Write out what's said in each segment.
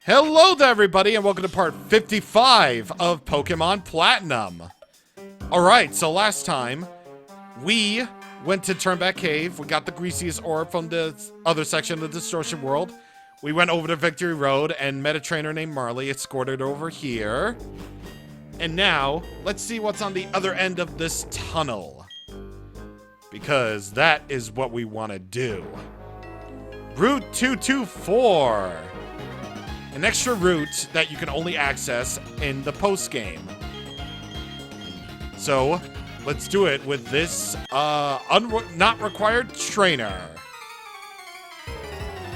Hello there, everybody, and welcome to part 55 of Pokemon Platinum. Alright, so last time, we went to Turnback Cave, we got the greasiest orb from the other section of the Distortion World, we went over to Victory Road and met a trainer named Marley, escorted over here, and now, let's see what's on the other end of this tunnel. Because that is what we want to do. Route 224. An extra route that you can only access in the post-game. So, let's do it with this not required trainer.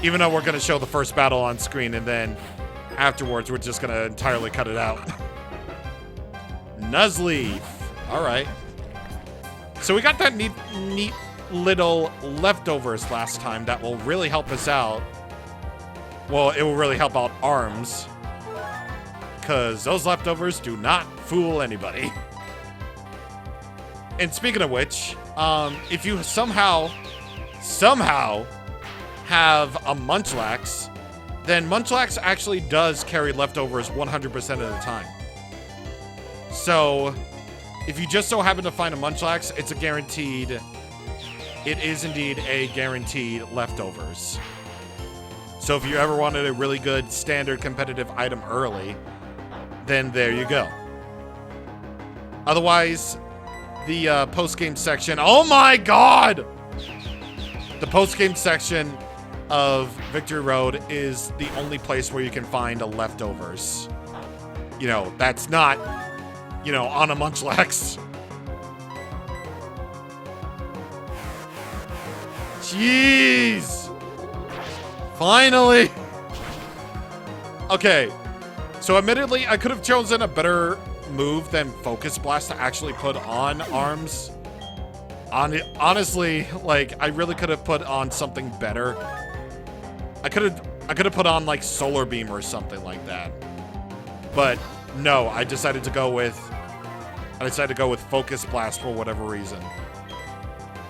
Even though we're going to show the first battle on screen, and then afterwards we're just going to entirely cut it out. Nuzleaf. Alright. So we got that neat little leftovers last time that will really help us out. Well, it will really help out ARMS, because those leftovers do not fool anybody. And speaking of which, if you somehow have a Munchlax, then Munchlax actually does carry leftovers 100% of the time. So, if you just so happen to find a Munchlax, it is indeed a guaranteed leftovers. So if you ever wanted a really good standard competitive item early, then there you go. Otherwise, the post-game section, oh my god! The post-game section of Victory Road is the only place where you can find a leftovers. You know, that's not, you know, on a Munchlax. Jeez! Finally! Okay, so admittedly, I could have chosen a better move than Focus Blast to actually put on ARMS. Honestly, like, I really could have put on something better. I could have put on, like, Solar Beam or something like that. But, no, I decided to go with Focus Blast for whatever reason.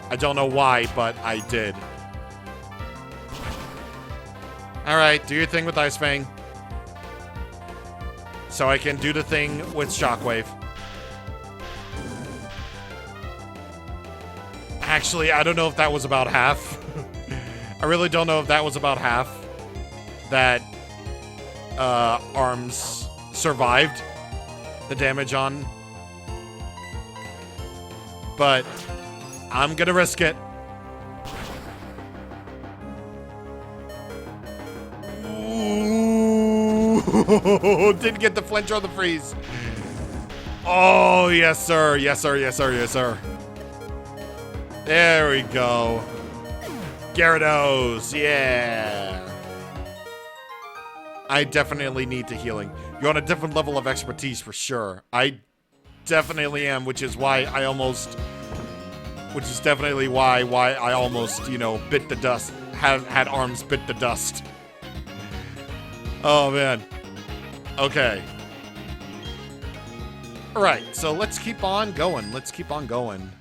I don't know why, but I did. Alright, do your thing with Ice Fang. So I can do the thing with Shockwave. Actually, I don't know if that was about half. I really don't know if that was about half that ARMS survived the damage on. But I'm gonna risk it. Didn't get the flinch or the freeze. Oh, yes, sir. Yes, sir. Yes, sir. Yes, sir. There we go. Gyarados. Yeah. I definitely need the healing. You're on a different level of expertise for sure. I definitely am, which is definitely why I almost, you know, bit the dust. Had ARMS bit the dust. Oh, man. Okay. Alright, so let's keep on going. Let's keep on going.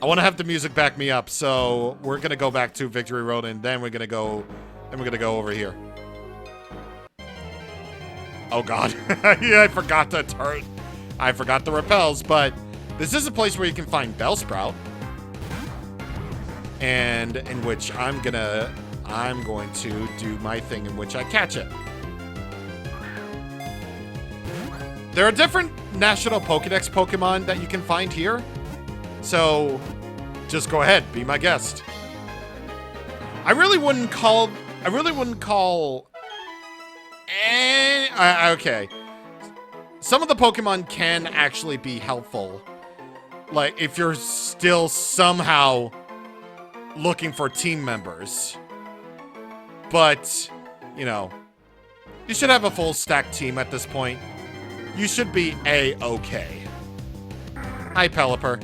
I want to have the music back me up, so we're going to go back to Victory Road, and then we're going to go over here. Oh, God. Yeah, I forgot the turret. I forgot the repels, but this is a place where you can find Bellsprout. And in which I'm going to do my thing in which I catch it. There are different National Pokedex Pokemon that you can find here. So, just go ahead, be my guest. I really wouldn't call... okay. Some of the Pokemon can actually be helpful. Like, if you're still somehow looking for team members. But, you know, you should have a full stack team at this point. You should be A-okay. Hi, Pelipper.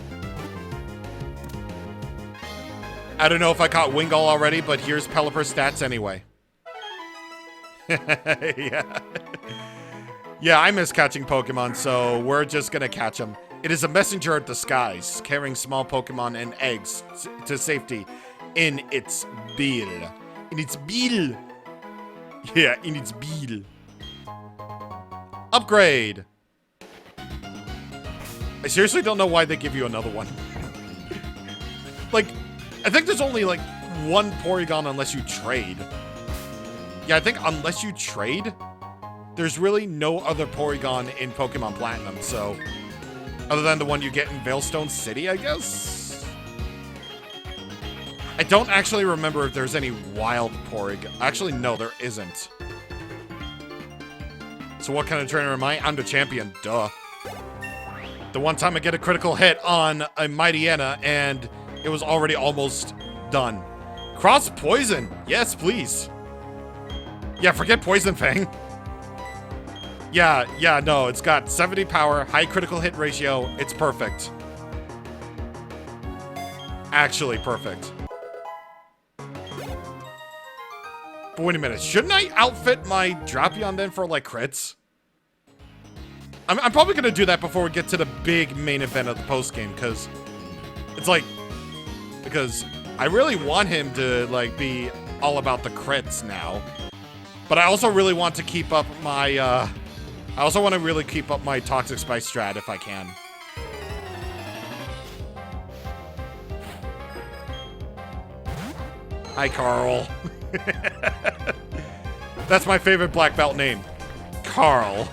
I don't know if I caught Wingull already, but here's Pelipper's stats anyway. Yeah. Yeah, I miss catching Pokemon, so we're just gonna catch them. It is a messenger of disguise, carrying small Pokemon and eggs to safety in its bill. In its bill. Yeah, he needs speed. Upgrade. I seriously don't know why they give you another one. Like, I think there's only like one Porygon unless you trade. Yeah, I think unless you trade, there's really no other Porygon in Pokemon Platinum, so... Other than the one you get in Veilstone City, I guess? I don't actually remember if there's any wild Porygon. Actually, no, there isn't. So what kind of trainer am I? I'm the champion, duh. The one time I get a critical hit on a Mightyena, and it was already almost done. Cross Poison! Yes, please. Yeah, forget Poison Fang. Yeah, no, it's got 70 power, high critical hit ratio. It's perfect. Actually perfect. But wait a minute, shouldn't I outfit my Drapion then for, like, crits? I'm probably gonna do that before we get to the big main event of the postgame, because it's like... Because I really want him to, like, be all about the crits now. But I also really want to keep up my, I also want to really keep up my Toxic Spice strat if I can. Hi, Carl. That's my favorite black belt name. Carl.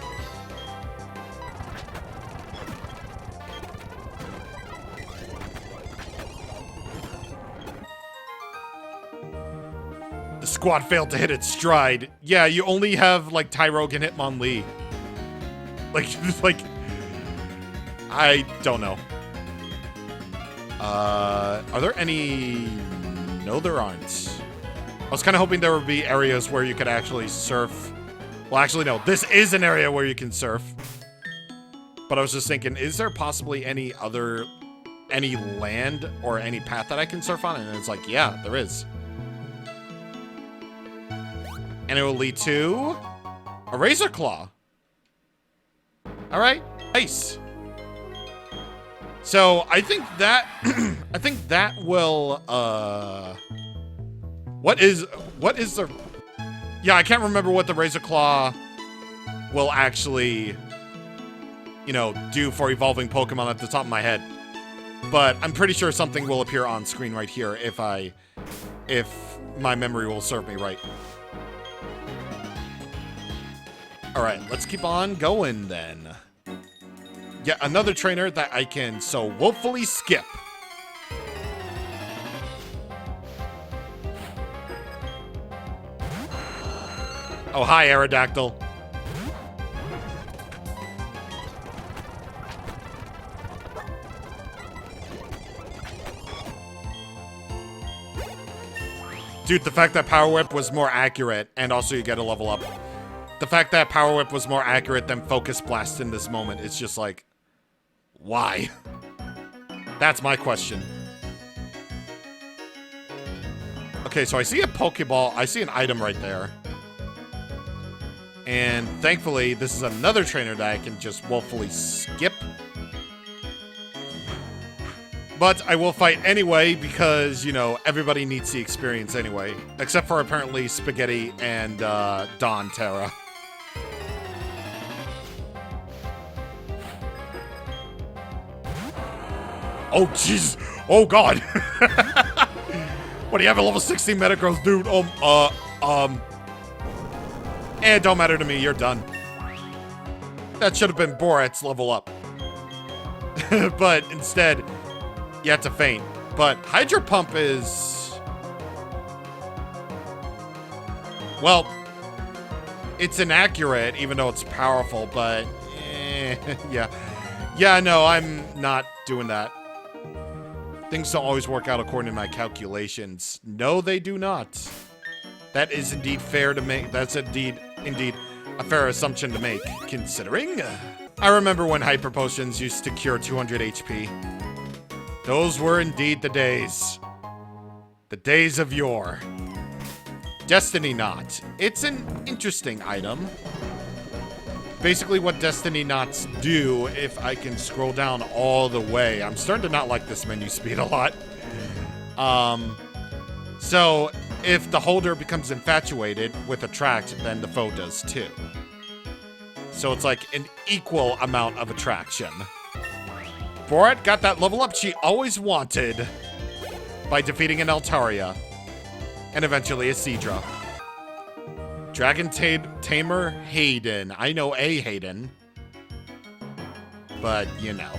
The squad failed to hit its stride. Yeah, you only have, like, Tyrogue and Hitmonlee. Like, I don't know. Are there any... No, there aren't. I was kind of hoping there would be areas where you could actually surf. Well, actually, no. This is an area where you can surf. But I was just thinking, is there possibly any land or any path that I can surf on? And it's like, yeah, there is. And it will lead to a Razor Claw. All right, nice. So I think that I think that will what is the... Yeah, I can't remember what the Razor Claw will actually, you know, do for evolving Pokemon at the top of my head. But I'm pretty sure something will appear on screen right here if my memory will serve me right. All right, let's keep on going then. Yeah, another trainer that I can so woefully skip. Oh, hi, Aerodactyl. Dude, the fact that Power Whip was more accurate, and also you get a level up. The fact that Power Whip was more accurate than Focus Blast in this moment, it's just like, why? That's my question. Okay, so I see a Pokeball. I see an item right there. And thankfully, this is another trainer that I can just woefully skip. But I will fight anyway because, you know, everybody needs the experience anyway. Except for apparently Spaghetti and Dawn Terra. Oh, jeez. Oh, God. What, do you have a level 16 Metagross, dude? It don't matter to me. You're done. That should have been Borat's level up. But instead, you have to faint. But Hydro Pump is... Well, it's inaccurate, even though it's powerful, but... yeah. Yeah, no, I'm not doing that. Things don't always work out according to my calculations. No, they do not. That is indeed fair to make. That's indeed a fair assumption to make, considering. I remember when Hyper Potions used to cure 200 HP. Those were indeed the days. The days of yore. Destiny Knot. It's an interesting item. Basically what Destiny Knots do, if I can scroll down all the way. I'm starting to not like this menu speed a lot. So if the holder becomes infatuated with attract, then the foe does too. So it's like an equal amount of attraction. Borat got that level up she always wanted by defeating an Altaria and eventually a Seadra. Dragon Tamer Hayden. I know a Hayden, but you know,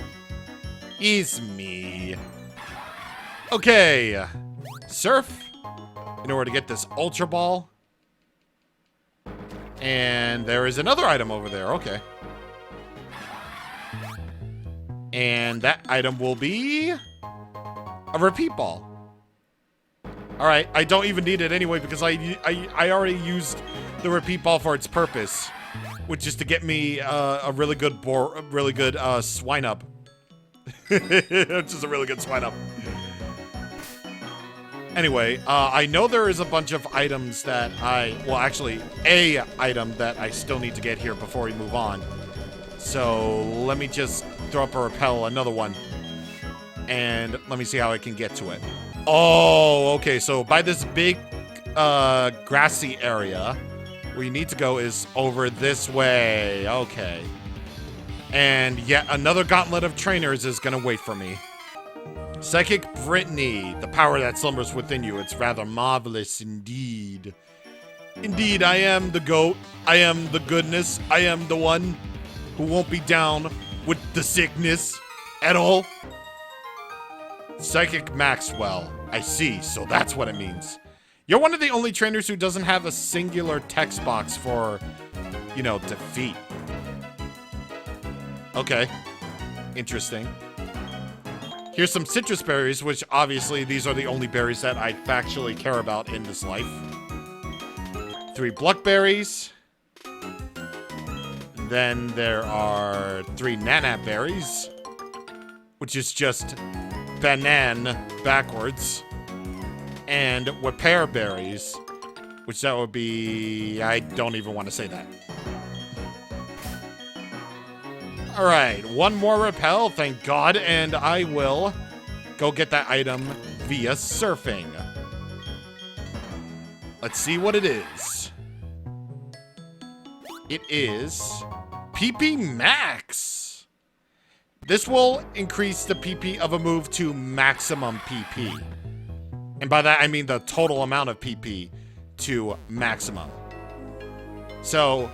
he's me. Okay, Surf in order to get this Ultra Ball. And there is another item over there. Okay. And that item will be a repeat ball. All right, I don't even need it anyway because I already used the repeat ball for its purpose, which is to get me a really good swine up. Which is a really good swine up. Anyway, I know there is a bunch of items that actually, a item that I still need to get here before we move on. So let me just throw up a repel, another one. And let me see how I can get to it. Oh, okay, so by this big grassy area, where you need to go is over this way. Okay. And yet another gauntlet of trainers is gonna wait for me. Psychic Brittany, the power that slumbers within you. It's rather marvelous indeed. Indeed, I am the GOAT. I am the goodness. I am the one who won't be down with the sickness at all. Psychic Maxwell. I see, so that's what it means. You're one of the only trainers who doesn't have a singular text box for, you know, defeat. Okay. Interesting. Here's some citrus berries, which obviously these are the only berries that I factually care about in this life. 3 blackberries. Then there are 3 nanap berries, which is just banan backwards. And pear berries, which that would be, I don't even want to say that. All right, one more repel, thank God, and I will go get that item via surfing. Let's see what it is. It is PP Max. This will increase the PP of a move to maximum PP. And by that, I mean the total amount of PP to maximum. So,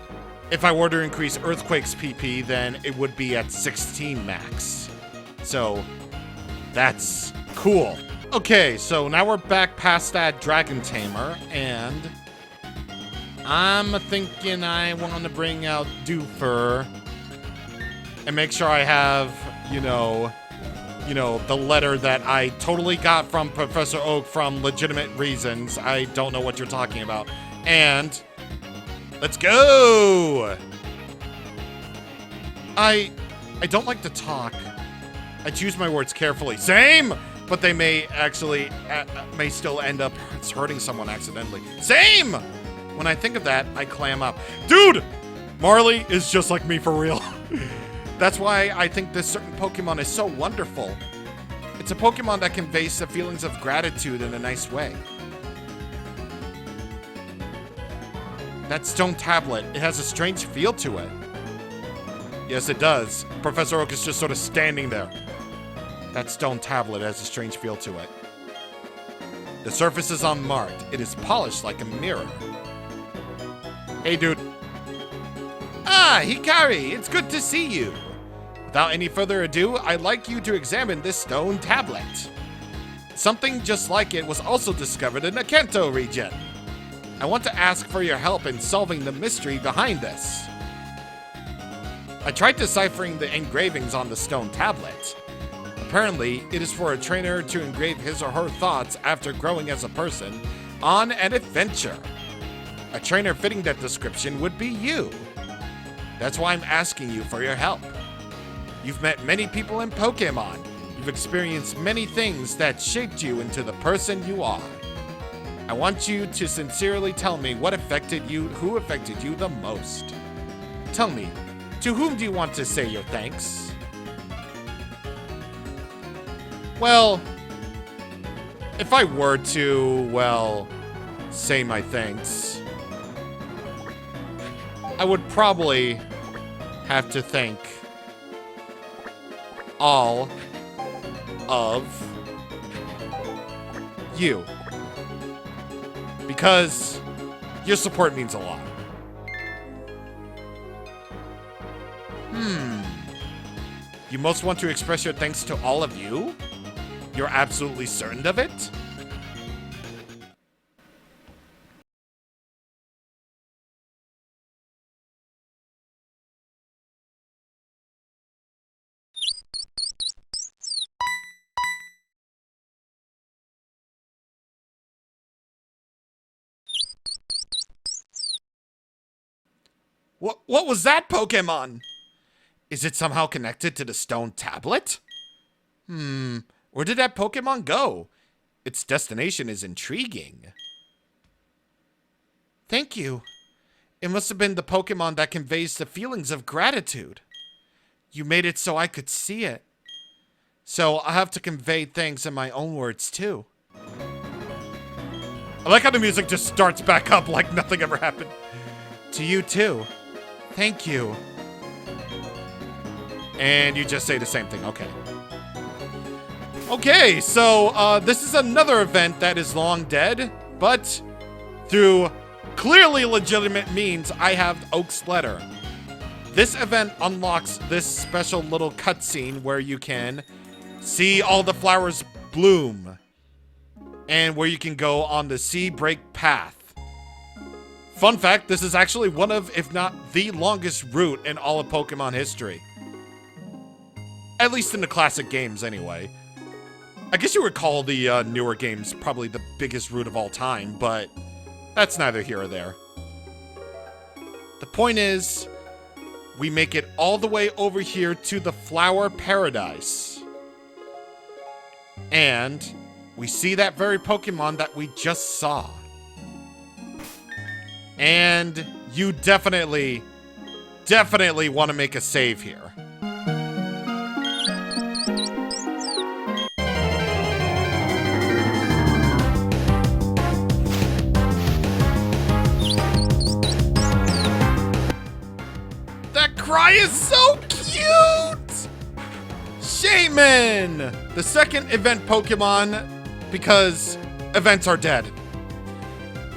if I were to increase Earthquake's PP, then it would be at 16 max. So, that's cool. Okay, so now we're back past that Dragon Tamer, and I'm thinking I want to bring out Doofer and make sure I have, you know, the letter that I totally got from Professor Oak from legitimate reasons. I don't know what you're talking about. And let's go! I don't like to talk. I choose my words carefully. Same! But they may actually, may still end up hurting someone accidentally. Same! When I think of that, I clam up. Dude! Marley is just like me for real. That's why I think this certain Pokemon is so wonderful. It's a Pokemon that conveys the feelings of gratitude in a nice way. That stone tablet, it has a strange feel to it. Yes, it does. Professor Oak is just sort of standing there. That stone tablet has a strange feel to it. The surface is unmarked. It is polished like a mirror. Hey, dude. Ah, Hikari, it's good to see you. Without any further ado, I'd like you to examine this stone tablet. Something just like it was also discovered in the Kanto region. I want to ask for your help in solving the mystery behind this. I tried deciphering the engravings on the stone tablet. Apparently, it is for a trainer to engrave his or her thoughts after growing as a person on an adventure. A trainer fitting that description would be you. That's why I'm asking you for your help. You've met many people in Pokémon. You've experienced many things that shaped you into the person you are. I want you to sincerely tell me who affected you the most. Tell me, to whom do you want to say your thanks? Well, if I were to, well, say my thanks. I would probably have to thank all of you, because your support means a lot. You most want to express your thanks to all of you? You're absolutely certain of it? What was that Pokemon? Is it somehow connected to the stone tablet? Where did that Pokemon go? Its destination is intriguing. Thank you. It must have been the Pokemon that conveys the feelings of gratitude. You made it so I could see it. So I have to convey things in my own words too. I like how the music just starts back up like nothing ever happened. To you too. Thank you. And you just say the same thing. Okay. Okay, so this is another event that is long dead, but through clearly legitimate means, I have Oak's letter. This event unlocks this special little cutscene where you can see all the flowers bloom and where you can go on the Sea Break Path. Fun fact, this is actually one of, if not the longest route in all of Pokemon history. At least in the classic games, anyway. I guess you would call the newer games probably the biggest route of all time, but that's neither here or there. The point is, we make it all the way over here to the Flower Paradise. And we see that very Pokemon that we just saw. And you definitely want to make a save here. That cry is so cute! Shaman! The second event Pokemon, because events are dead.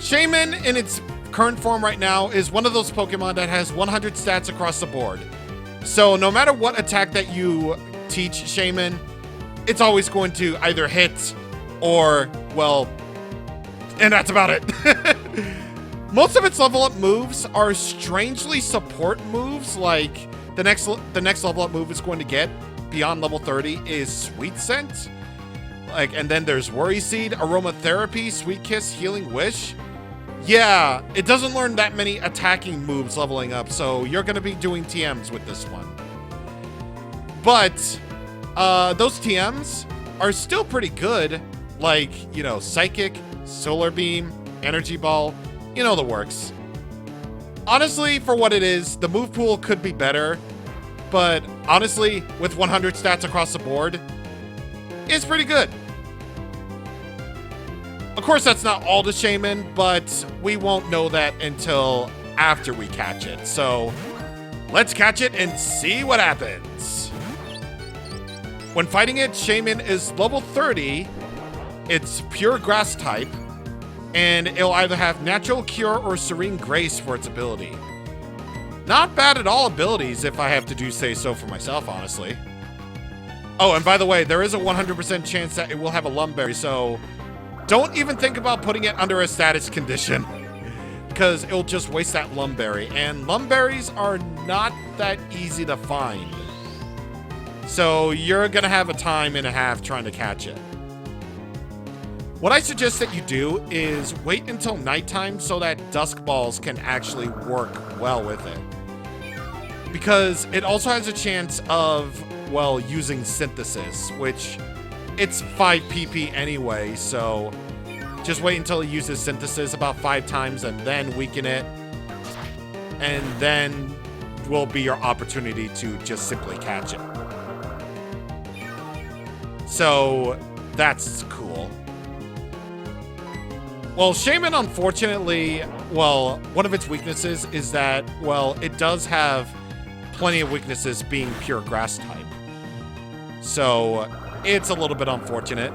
Shaman in its current form right now is one of those Pokemon that has 100 stats across the board. So no matter what attack that you teach Shaman, it's always going to either hit or, well, and that's about it. Most of its level up moves are strangely support moves, like the next level up move it's going to get beyond level 30 is Sweet Scent. And then there's Worry Seed, Aromatherapy, Sweet Kiss, Healing Wish. Yeah, it doesn't learn that many attacking moves leveling up, so you're going to be doing TMs with this one. But those TMs are still pretty good, like, you know, Psychic, Solar Beam, Energy Ball, you know the works. Honestly, for what it is, the move pool could be better, but honestly, with 100 stats across the board, it's pretty good. Of course, that's not all the Shaman, but we won't know that until after we catch it. So let's catch it and see what happens. When fighting it, Shaman is level 30. It's pure grass type, and it'll either have Natural Cure or Serene Grace for its ability. Not bad at all abilities, if I have to do say so for myself, honestly. Oh, and by the way, there is a 100% chance that it will have a Lumberry, so don't even think about putting it under a status condition, because it'll just waste that Lumberry, and Lumberries are not that easy to find. So you're gonna have a time and a half trying to catch it. What I suggest that you do is wait until nighttime so that Dusk Balls can actually work well with it. Because it also has a chance of, well, using Synthesis, which it's 5 PP anyway, so just wait until it uses Synthesis about 5 times and then weaken it. And then will be your opportunity to just simply catch it. So that's cool. Well, Shaman, unfortunately, well, one of its weaknesses is that, well, it does have plenty of weaknesses being pure grass type. So, it's a little bit unfortunate.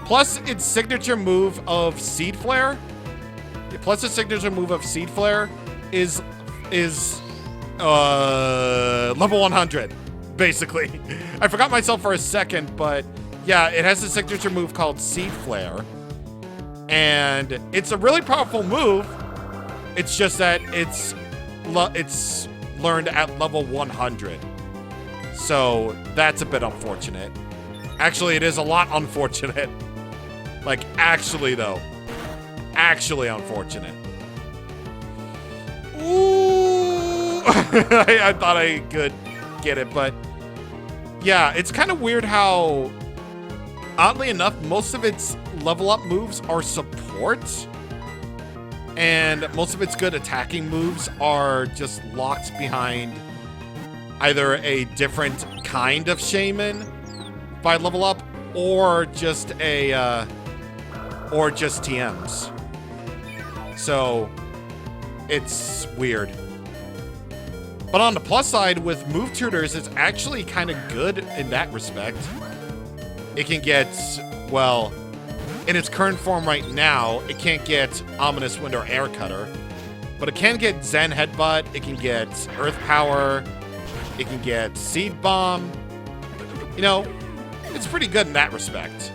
Plus, its signature move of Seed Flare. Plus, its signature move of Seed Flare is level 100, basically. I forgot myself for a second, but yeah, it has a signature move called Seed Flare. And it's a really powerful move. It's just that it's learned at level 100. So that's a bit unfortunate. Actually, it is a lot unfortunate. Like, actually, though. Actually unfortunate. Ooh! I thought I could get it, but yeah, it's kind of weird how, oddly enough, most of its level up moves are support, and most of its good attacking moves are just locked behind either a different kind of shaman by level up, or just TMs. So it's weird. But on the plus side, with move tutors, it's actually kind of good in that respect. It can get, well, in its current form right now, it can't get Ominous Wind or Air Cutter, but it can get Zen Headbutt, it can get Earth Power, it can get Seed Bomb. You know, it's pretty good in that respect.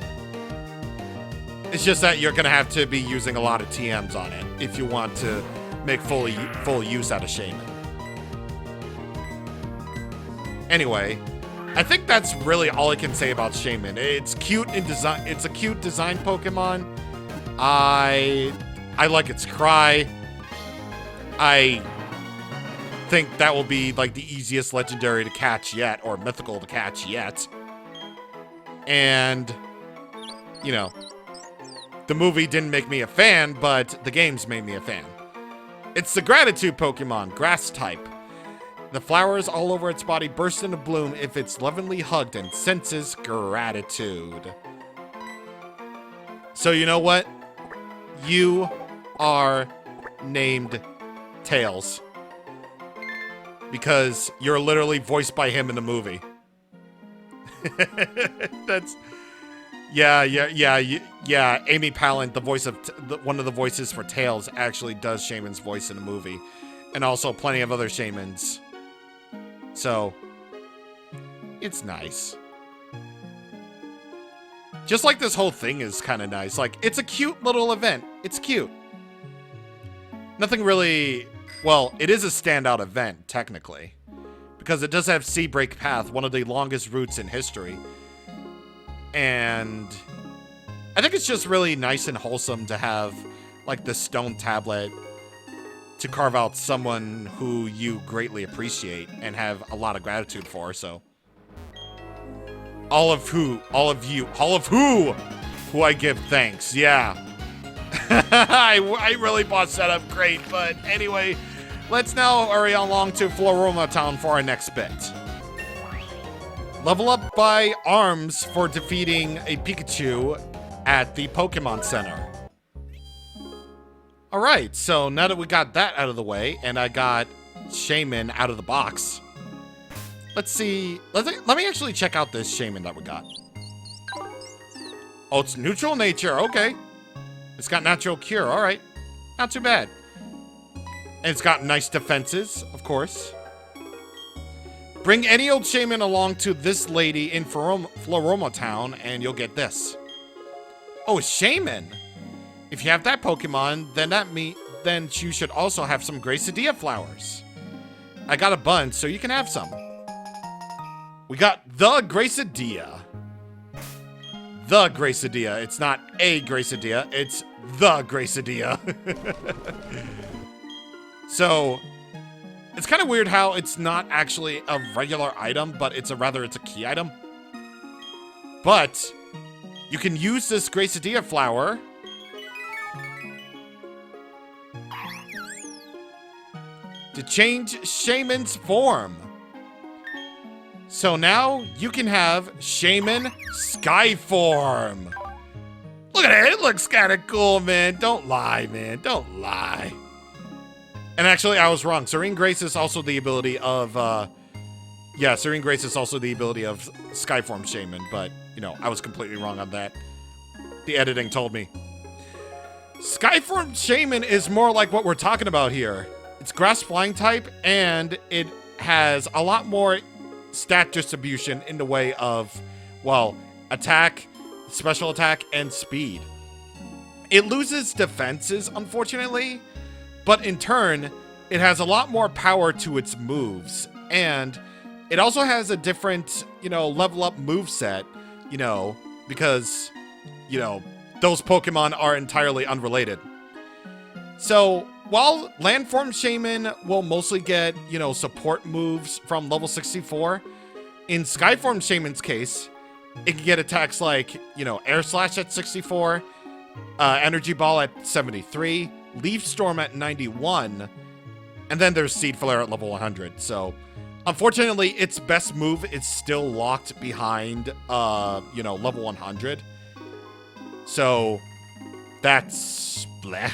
It's just that you're gonna have to be using a lot of TMs on it if you want to make full use out of Shaman. Anyway, I think that's really all I can say about Shaman. It's cute in design. It's a cute design Pokemon. I like its cry. I think that will be like the easiest legendary to catch yet, or mythical to catch yet. And, you know, the movie didn't make me a fan, but the games made me a fan. It's the Gratitude Pokemon, grass type. The flowers all over its body burst into bloom if it's lovingly hugged and senses gratitude. So you know what? You are named Tails. Because you're literally voiced by him in the movie. That's... Yeah. Amy Pallant, the voice of one of the voices for Tails, actually does Shaman's voice in the movie, and also plenty of other Shamans. So it's nice. Just like this whole thing is kind of nice. Like, it's a cute little event. It's cute. Nothing really. Well, it is a standout event technically, because it does have Sea Break Path, one of the longest routes in history. And I think it's just really nice and wholesome to have, like, the stone tablet to carve out someone who you greatly appreciate and have a lot of gratitude for. So all of who I give thanks. Yeah. I really bossed that up great. But anyway, let's now hurry along to Floroma Town for our next bit. Level up by arms for defeating a Pikachu at the Pokemon Center. Alright, so now that we got that out of the way, and I got Shaman out of the box, let's see. Let me actually check out this Shaman that we got. Oh, it's neutral nature. Okay. It's got natural cure. Alright. Not too bad. And it's got nice defenses, of course. Bring any old Shaman along to this lady in Floroma Town, and you'll get this. Oh, a Shaman! If you have that Pokemon, then you should also have some Gracidea flowers. I got a bunch, so you can have some. We got the Gracidea. The Gracidea. It's not a Gracidea, it's the Gracidea. So, it's kind of weird how it's not actually a regular item, but it's a key item. But you can use this Gracidea flower to change Shaman's form. So now you can have Shaman Sky form. Look at it. It looks kind of cool, man. Don't lie, man. Don't lie. And actually, I was wrong. Serene Grace is also the ability of, yeah, Serene Grace is also the ability of Skyform Shaman, but, you know, I was completely wrong on that. The editing told me. Skyform Shaman is more like what we're talking about here. It's grass flying type, and it has a lot more stat distribution in the way of, well, attack, special attack, and speed. It loses defenses, unfortunately, but in turn, it has a lot more power to its moves, and it also has a different, you know, level up moveset, you know, because, you know, those Pokemon are entirely unrelated. So, while Landform Shaman will mostly get, you know, support moves from level 64, in Skyform Shaman's case, it can get attacks like, you know, Air Slash at 64, Energy Ball at 73, Leaf Storm at 91, and then there's Seed Flare at level 100. So, unfortunately, its best move is still locked behind, you know, level 100. So, that's bleh.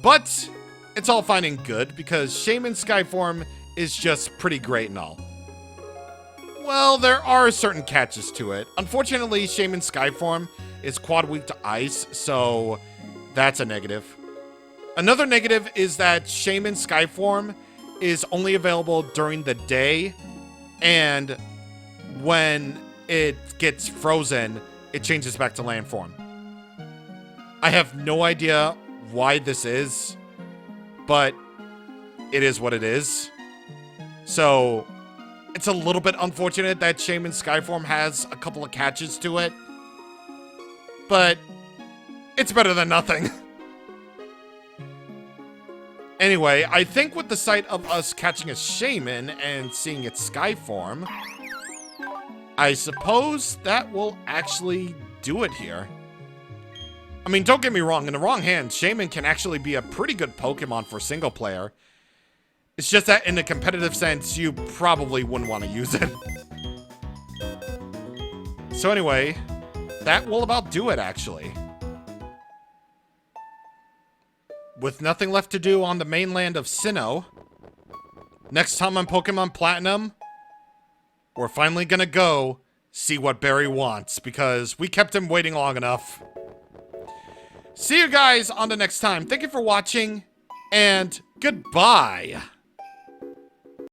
But, it's all fine and good, because Shaman Skyform is just pretty great and all. Well, there are certain catches to it. Unfortunately, Shaman Skyform is quad weak to ice, so that's a negative. Another negative is that Shaman Skyform is only available during the day, and when it gets frozen, it changes back to land form. I have no idea why this is, but it is what it is. So, it's a little bit unfortunate that Shaman Skyform has a couple of catches to it, but it's better than nothing. Anyway, I think with the sight of us catching a Shaman and seeing its Skyform, I suppose that will actually do it here. I mean, don't get me wrong, in the wrong hands, Shaman can actually be a pretty good Pokemon for single player. It's just that in a competitive sense, you probably wouldn't want to use it. So anyway, that will about do it, actually. With nothing left to do on the mainland of Sinnoh, next time on Pokemon Platinum, we're finally gonna go see what Barry wants, because we kept him waiting long enough. See you guys on the next time. Thank you for watching, and goodbye.